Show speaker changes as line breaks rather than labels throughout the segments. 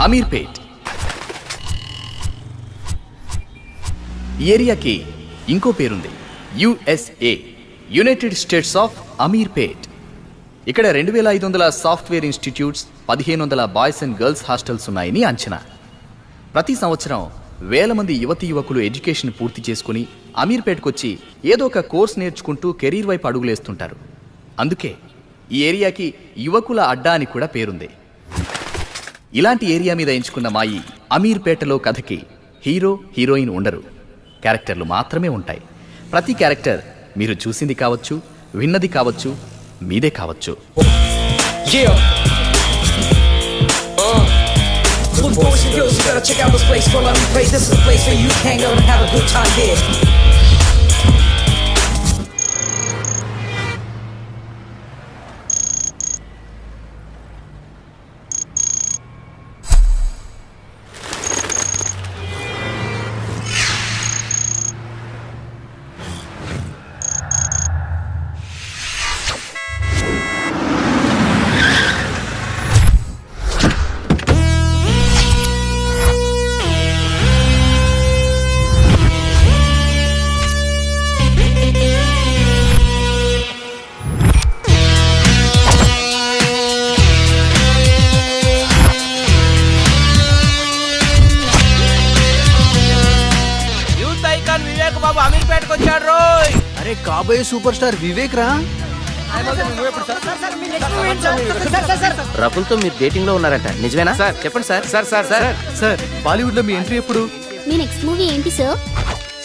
అమీర్పేట్. ఈ ఏరియాకి ఇంకో పేరుంది, USA, United states of Ameerpet. ఇక్కడ 2500 software institutes, 1500 boys and girls hostels ఉన్నాయని అంచనా. ప్రతి సంవత్సరం వేల మంది యువతీ యువకులు ఎడ్యుకేషన్ పూర్తి చేసుకుని అమీర్పేట్కి వచ్చి ఏదో ఒక కోర్స్ నేర్చుకుంటూ కెరీర్ వైపు అడుగులేస్తుంటారు. అందుకే ఈ ఏరియాకి యువకుల అడ్డా అని కూడా పేరుంది. ఇలాంటి ఏరియా మీద ఎంచుకున్న మా ఈ అమీర్పేటలో కథకి హీరో హీరోయిన్ ఉండరు, క్యారెక్టర్లు మాత్రమే ఉంటాయి. ప్రతి క్యారెక్టర్ మీరు చూసింది కావచ్చు, విన్నది కావచ్చు, మీదే కావచ్చు.
Boys and girls, you gotta check out this place called Ameerpet. This is a place where you can hang out and have a good time here.
అరే కాబోయే సూపర్ స్టార్ వివేక్ రా.
రకుల్తో మీరు డేటింగ్ లో ఉన్నారంట, నిజమేనా? సార్ చెప్పండి sir. Sir sir sir
sir Bollywood లో మీ entry ఎప్పుడు?
మీ నెక్స్ట్ మూవీ ఏంటి సార్?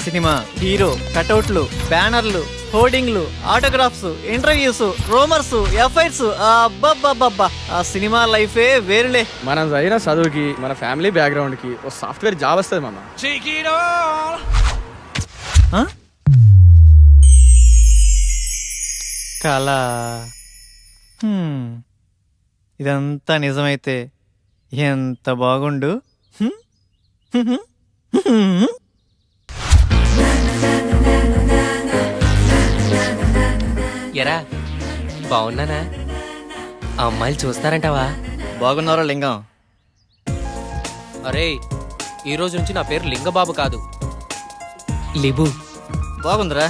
సినిమా, హీరో, కటౌట్లు, బ్యానర్లు, హోర్డింగ్లు, ఆటోగ్రాఫ్స్, ఇంటర్వ్యూస్, రోమర్స్, ఎఫ్ఐఆర్స్, అబ్బబ్బబ్బబ్బా ఆ సినిమా లైఫే వేరులే.
మనం చదివిన చదువుకి, మన ఫ్యామిలీ బ్యాక్గ్రౌండ్ కి ఓ సాఫ్ట్వేర్ జాబ్ వస్తుంది మామ.
కళ. ఇదంతా నిజమైతే ఎంత బాగుండు.
ఎరా బాగున్నానా? ఆ అమ్మాయిలు చూస్తారంటావా?
బాగున్నారో లింగం?
అరే ఈ రోజు నుంచి నా పేరు లింగబాబు కాదు, లిబు.
బాగుందిరా.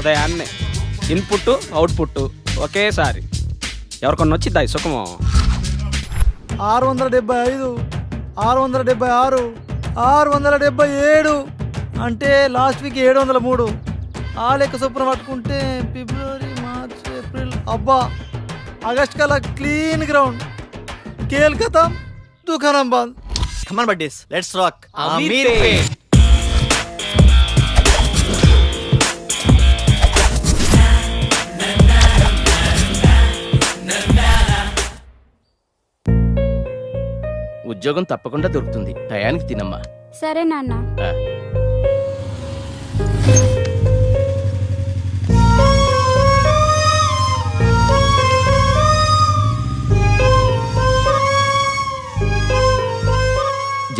ఉదయాన్నే ఇన్పుట్ అవుట్పుట్ ఒకేసారి ఎవరికొన్న వచ్చిద్దా ఈ సుఖము?
675, 676, 677 అంటే లాస్ట్ వీక్ 703. ఆ లెక్క చొప్పున పట్టుకుంటే ఫిబ్రవరి, మార్చ్, ఏప్రిల్, అబ్బా ఆగస్ట్ కల్లా క్లీన్ గ్రౌండ్. కేల్ ఖతం, దుకాణం బంద్.
కమాన్ బడ్డీస్, లెట్స్ రాక్.
అమీర్పేట్. ఉద్యోగం తప్పకుండా దొరుకుతుంది, టయానికి తినమ్మా.
సరే నాన్న.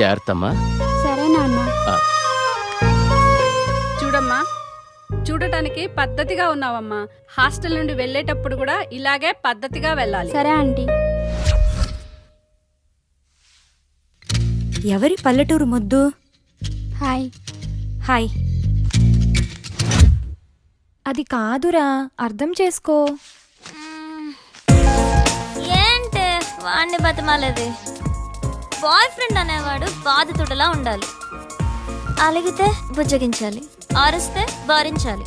జాగ్రత్తమ్మా.
సరే నాన్న.
చూడమ్మా, చూడటానికి పద్ధతిగా ఉన్నావమ్మా. హాస్టల్ నుండి వెళ్ళేటప్పుడు కూడా ఇలాగే పద్ధతిగా వెళ్ళాలి.
సరే ఆంటీ.
ఎవరి పల్లెటూరు ముద్దు?
హాయ్.
హాయ్. అది కాదురా, అర్థం చేసుకో.
ఏంటి వాడిని బతమాలేది? బాయ్ ఫ్రెండ్ అనేవాడు బాధితుడిలా ఉండాలి. అలిగితే బుజ్జగించాలి, అరిస్తే భరించాలి,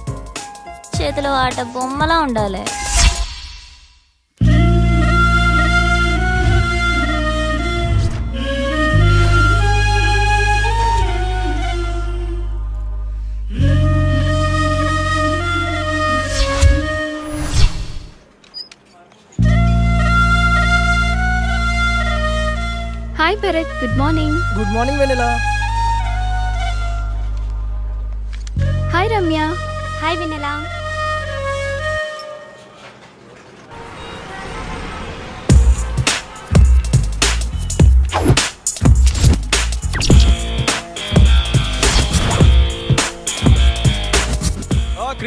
చేతిలో ఆట బొమ్మలా ఉండాలి. Hi Bharat, good morning.
Good morning Vennela.
Hi Ramya. Hi Vennela.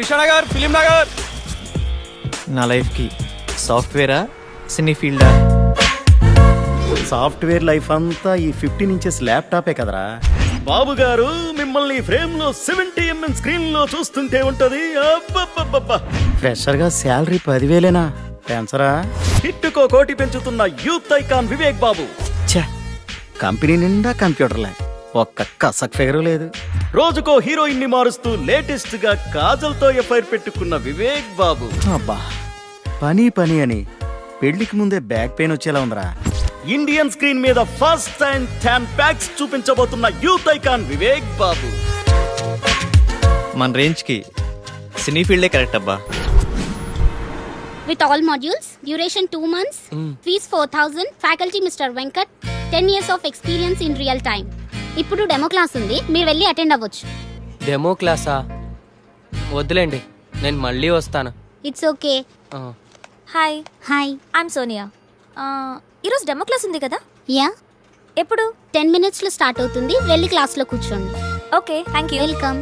Krishnanagar film Nagar.
నా లైఫ్కి సాఫ్ట్వేరా సినీ ఫీల్డా?
సాఫ్ట్వేర్ లైఫ్ అంతా ఈ 15 ఇంచెస్ ల్యాప్టాపే కదరా. బాబు గారు మిమ్మల్ని ఫ్రేమ్ లో 70mm స్క్రీన్ లో చూస్తుంటే ఉంటది. ఫ్రెషర్ గా శాలరీ 10,000 పెంచరా? హిట్టుకో కోటి పెంచుతున్న యూత్ ఐకాన్ వివేక్ బాబు. ఛే, కంపెనీ నిండా కంప్యూటర్లే, ఒక్క కసక్ ఫిగరు లేదు. రోజుకో హీరోయిన్ ని మారుస్తూ లేటెస్ట్ గా కాజల్ తో ఎఫ్ఐఆర్ పెట్టుకున్న వివేక్ బాబు. అబ్బా, పని పని అని పెళ్లికి ముందే బ్యాక్ పెయిన్ వచ్చేలా ఉందిరా. ఇండియన్ స్క్రీన్ మీద ఫస్ట్ టైం 10 ప్యాక్స్ చూపించబోతున్న యూత్ ఐకాన్ వివేక్ బాబు.
మన రేంజ్కి సినీ ఫీల్డే కరెక్ట్ అబ్బా.
With all modules, duration 2 months, fees 4,000, faculty Mr. Venkat, 10 years of experience in real time. ఇప్పుడు డెమో క్లాస్ ఉంది, మీరు వెళ్ళి అటెండ్ అవ్వచ్చు.
డెమో క్లాసా? వద్దులేండి, నేను మళ్ళీ వస్తాను.
It's okay.
Hi,
hi,
I'm Sonia. ఈరోజు డెమో క్లాస్ ఉంది కదా?
యా,
ఎప్పుడు?
10 minutesలో స్టార్ట్ అవుతుంది, వెళ్ళి క్లాస్లో కూర్చోండి.
Okay, thank you.
Welcome.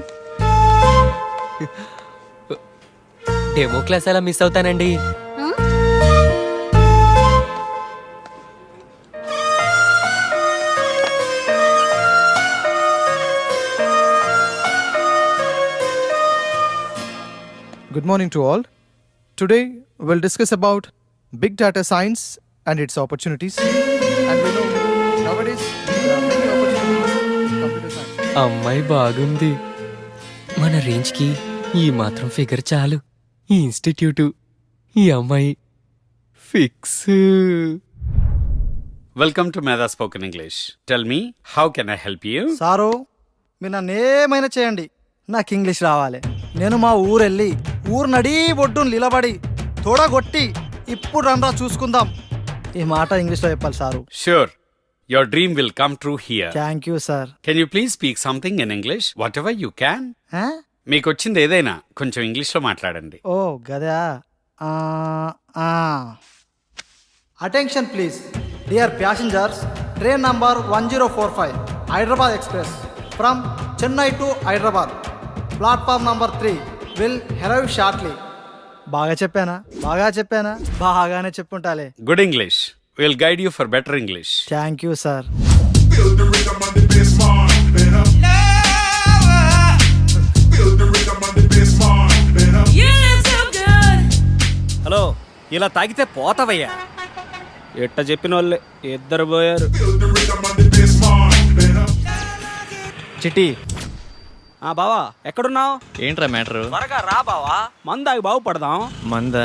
Demo class ఎలా మిస్ అవుతానండి?
Good morning to all. Today we'll discuss about big data science and its opportunities. And we know nowadays there are many opportunities in computer science.
అమ్మాయి బాగుంది. మన రేంజ్కి ఈ మాత్రం figure చాలు. ఈ ఇన్స్టిట్యూటు, ఈ అమ్మాయి ఫిక్స్.
వెల్కమ్ టు మేధా spoken English. Tell me, how can I help you?
Sir, మీరు నన్ను ఏమైనా చేయండి, నాకు ఇంగ్లీష్ రావాలి. నేను మా ఊరెళ్ళి ఊరు నడి ఒడ్డును నిలబడి తోడగొట్టి ఇప్పుడు రండ్రా చూసుకుందాం ఈ మాట ఇంగ్లీష్లో చెప్పాలి sir.
Sure, your dream will come true here.
Thank you sir.
Can you please speak something in English? Whatever you can. మీకు వచ్చింది ఏదైనా కొంచెం ఇంగ్లీష్లో మాట్లాడండి.
ఓ గదా. Attention please dear passengers, train number 1045 Hyderabad express from Chennai to Hyderabad, platform number 3 will arrive shortly. బాగా చెప్పానా? బాగానే చెప్పుంటాలే.
Good English. We'll guide you for better English.
Thank you sir.
Hello, ఇలా తాగితే పోతావయ్యా. ఎట్ట చెప్పిన వాళ్ళే ఇద్దరు పోయారు.
చిట్టి,
బావా ఎక్కడున్నావు?
ఏంట్రా మ్యాటరు?
త్వరగా రా బావా, మందాగి బాగుపడదాం.
మంద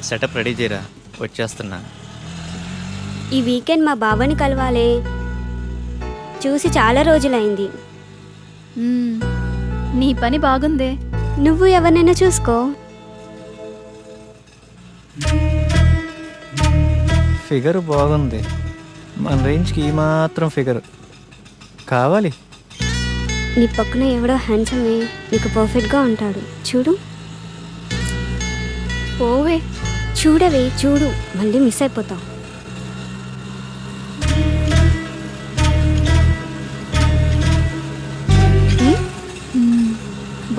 సెటప్ రెడీ చేయరా, వచ్చేస్తున్నా.
ఈ వీకెండ్ మా బాబాని కలవాలే, చూసి చాలా రోజులైంది.
నీ పని బాగుందే.
నువ్వు ఎవరినైనా చూసుకో.
ఫిగర్ బాగుంది, మన రేంజ్కి ఈ మాత్రం ఫిగర్ కావాలి.
నీ పక్కన ఎవడో హ్యాండ్సమే నీకు పర్ఫెక్ట్గా ఉంటాడు, చూడు.
పోవే.
చూడవే, చూడు, మళ్ళీ మిస్ అయిపోతావు.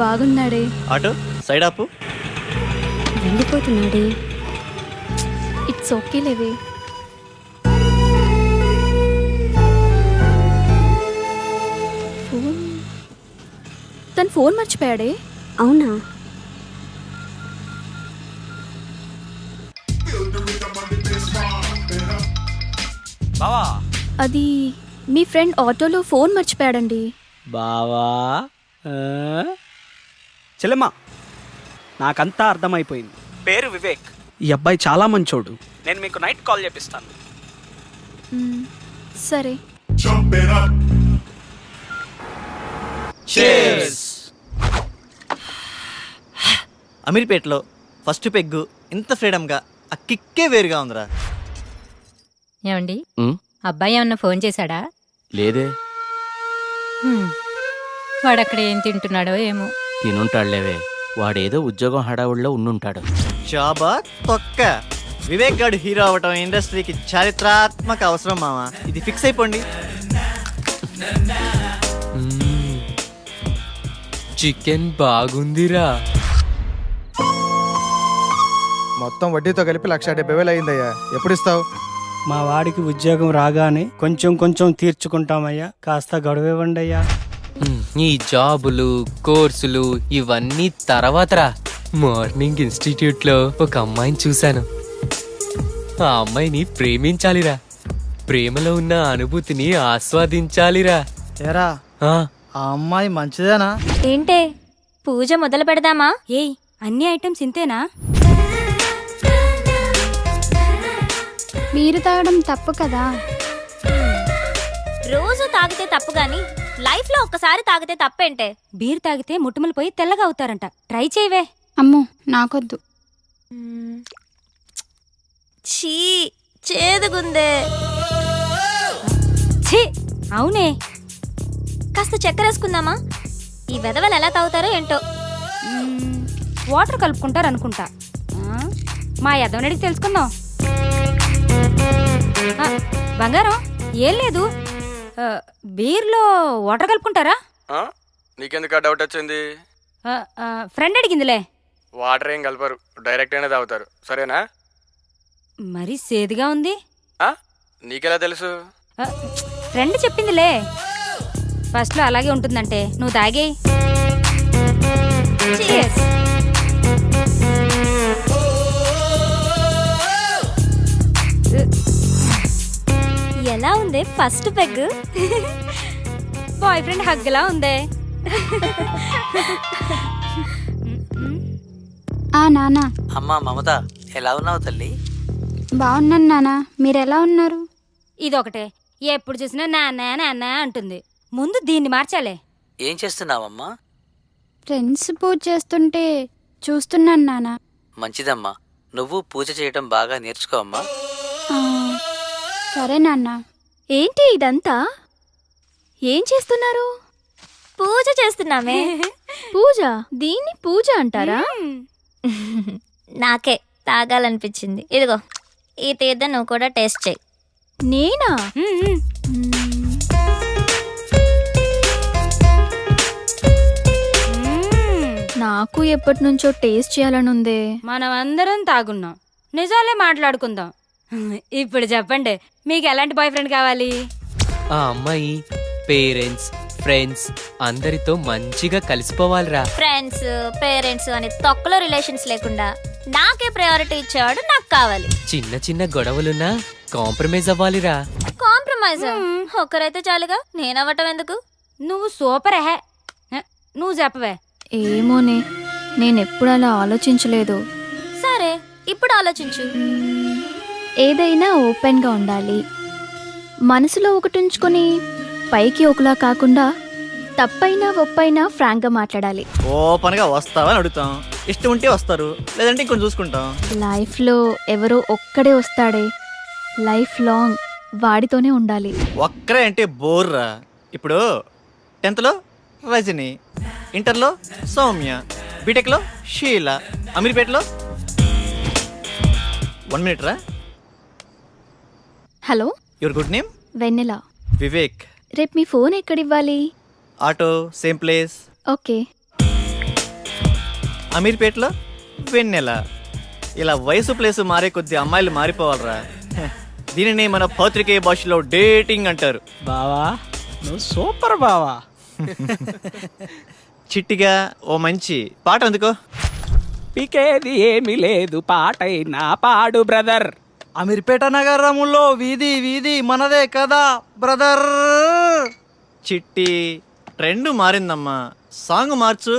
బాగున్నాడే.
ఆటో సైడ్ ఆపు.
వెళ్ళిపోతున్నాడే.
ఇట్స్ ఓకే లేవే. తను ఫోన్ మర్చిపోయాడే.
అవునా?
బావా,
అది మీ ఫ్రెండ్ ఆటోలో ఫోన్ మర్చిపోయాడండి.
బావా చెల్లెమ్మా, నాకంతా అర్థమైపోయింది. పేరు వివేక్, ఈ అబ్బాయి చాలా మంచోడు. నేను మీకు నైట్ కాల్ చేపిస్తాను.
సరే.
అమీర్పేటలో ఫస్ట్ పెగ్గు ఇంత ఫ్రీడమ్గా ఆ కిక్కే వేరుగా ఉందిరా.
ఏమండి, అబ్బాయి ఏమన్నా ఫోన్ చేశాడా?
లేదే.
వాడక్కడ ఏం తింటున్నాడో ఏమో.
తినుంటాడులేవే, వాడేదో ఉద్యోగం హడావుడిలో ఉండుంటాడు.
జాబా తొక్క. వివేక్ గాడు హీరో అవటం ఇండస్ట్రీకి చారిత్రాత్మక అవసరం మావా, ఇది ఫిక్స్ అయిపోండి.
చికెన్ బాగుందిరా.
మొత్తం వడ్డీతో కలిపి 1,70,000 అయిందయ్యా. ఎప్పుడు ఇస్తావు?
మా వాడికి ఉద్యోగం రాగానే కొంచెం కొంచెం తీర్చుకుంటామయ్యా. కాస్త గడువివ్వండి అయ్యా.
ఈ జాబులు కోర్సులు ఇవన్నీ తర్వాతరా. మార్నింగ్ ఇన్స్టిట్యూట్ లో ఒక అమ్మాయిని చూశాను. ఆ అమ్మాయిని ప్రేమించాలిరా. ప్రేమలో ఉన్న అనుభూతిని ఆస్వాదించాలిరా.
ఏరా,
ఆ,
ఆ అమ్మాయి మంచిదేనా?
ఏంటే పూజ మొదలు పెడదామా?
ఏయ్ అన్ని ఐటమ్స్ ఇంతేనా?
మీరు తాగడం తప్పు కదా.
రోజు తాగితే తప్పు గాని లైఫ్ లో ఒక్కసారి తాగితే తప్పేంటే?
బీర్ తాగితే ముట్టుమలు పోయి తెల్లగా అవుతారంట. ట్రై చేయవే.
అమ్మో నాకొద్దు.
ఛీ చేదుగుందే.
ఛీ అవునే.
కాస్త చక్కెర వేసుకుందామా? ఈ వెధవలు ఎలా తాగుతారో ఏంటో.
వాటర్ కలుపుకుంటారు అనుకుంటా. మా యదవనడికి తెలుసుకుందాం. బంగారం ఏం లేదు. బీర్లో వాటర్ కలుపుకుంటారా?
నీకెందుకు డౌట్ వచ్చింది?
ఫ్రెండ్ అడిగిందిలే.
వాటర్ ఏం కలపరు, డైరెక్ట్ అయినా తాగుతారు. సరేనా?
మరి సేదుగా ఉంది.
నీకెలా తెలుసు?
ఫ్రెండ్ చెప్పిందిలే. ఫస్ట్ లో అలాగే ఉంటుందంటే నువ్వు తాగే.
ఎలా ఉంది ఫస్ట్ పెగ్?
బాయ్ ఫ్రెండ్ హగ్లా ఉందే.
ఆ నానా.
అమ్మా మమత, ఎలా ఉన్నావు తల్లి?
బాగున్నాను నానా, మీరు ఎలా ఉన్నారు?
ఇదొకటే ఎప్పుడు చూసినా నాన్న నాన్న అంటుంది. ముందు దీన్ని మార్చాలే.
ఏం చేస్తున్నావమ్మా?
ఫ్రెండ్స్ పూజ చేస్తుంటే చూస్తున్నాను నానా.
మంచిదమ్మా, నువ్వు పూజ చేయటం బాగా నేర్చుకో అమ్మా.
ఆ, సరే నాన్న.
ఏంటి ఇదంతా? ఏం చేస్తున్నారు?
పూజ చేస్తున్నామే.
పూజ? దీన్ని పూజ అంటారా?
నాకే తాగాలనిపించింది. ఇదిగో ఈ తీర్థం నువ్వు కూడా టేస్ట్ చేయి.
నేనా? నాకు ఎప్పటి నుంచో టేస్ట్ చేయాలని ఉందే. మనం అందరం తాగున్నాం, నిజాలే మాట్లాడుకుందాం. ఇప్పుడు చెప్పండి, మీకు ఎలాంటి బాయ్ ఫ్రెండ్ కావాలి?
ఆ అమ్మాయి పేరెంట్స్ ఫ్రెండ్స్ అందరితో మంచిగా కలిసిపోవాలిరా.
ఫ్రెండ్స్ పేరెంట్స్ అని తొక్కలో రిలేషన్స్ లేకుండా నాకే ప్రయారిటీ ఇచ్చేవాడు నాకు కావాలి.
చిన్న చిన్న గొడవలున్నా కాంప్రమైజ్ అవ్వాలిరా.
కాంప్రమైజ్ ఒక్కరైతే చాలుగా, నేనవ్వటం ఎందుకు?
నువ్వు సూపర్ హే. నువ్వు చెప్పవే. ఏమోనే, నేనెప్పుడు అలా ఆలోచించలేదు.
సరే ఇప్పుడు ఆలోచించు.
ఏదైనా ఓపెన్గా ఉండాలి. మనసులో ఒకటి ఉంచుకొని పైకి ఒకలా కాకుండా తప్పైనా ఒప్పైనా ఫ్రాంక్గా మాట్లాడాలి.
ఓపెన్గా వస్తావని అడుగుతాం, ఇష్టం ఉంటే వస్తారు, లేదంటే ఇంకొంచెం చూసుకుంటాం.
లైఫ్లో ఎవరో ఒక్కడే వస్తాడే, లైఫ్ లాంగ్ వాడితోనే ఉండాలి.
ఒక్కరే అంటే బోర్రా. ఇప్పుడు 10th లో రజని, ఇంటర్లో సౌమ్య, బీటెక్లో షీల, అమీర్పేటలో 1 minute రా.
Hello,
your good name?
Vennela.
Vivek.
రేపు మీ ఫోన్ ఎక్కడివ్వాలి?
Auto same place.
ఓకే.
అమీర్పేటలో వెన్నెల. ఇలా వయసు ప్లేస్ మారే కొద్ది అమ్మాయిలు మారిపోవాలరా. దీనిని మన పత్రికే భాషలో డేటింగ్ అంటారు.
బావా నువ్వు సూపర్ బావా.
చిట్టిగా ఓ మంచి పాట అందుకో.
పీకేది ఏమీ లేదు, పాటైనా పాడు బ్రదర్.
అమీర్పేట నగరములో వీధి వీధి మనదే కదా బ్రదర్.
చిట్టి ట్రెండ్ మారిందమ్మా, సాంగ్ మార్చు.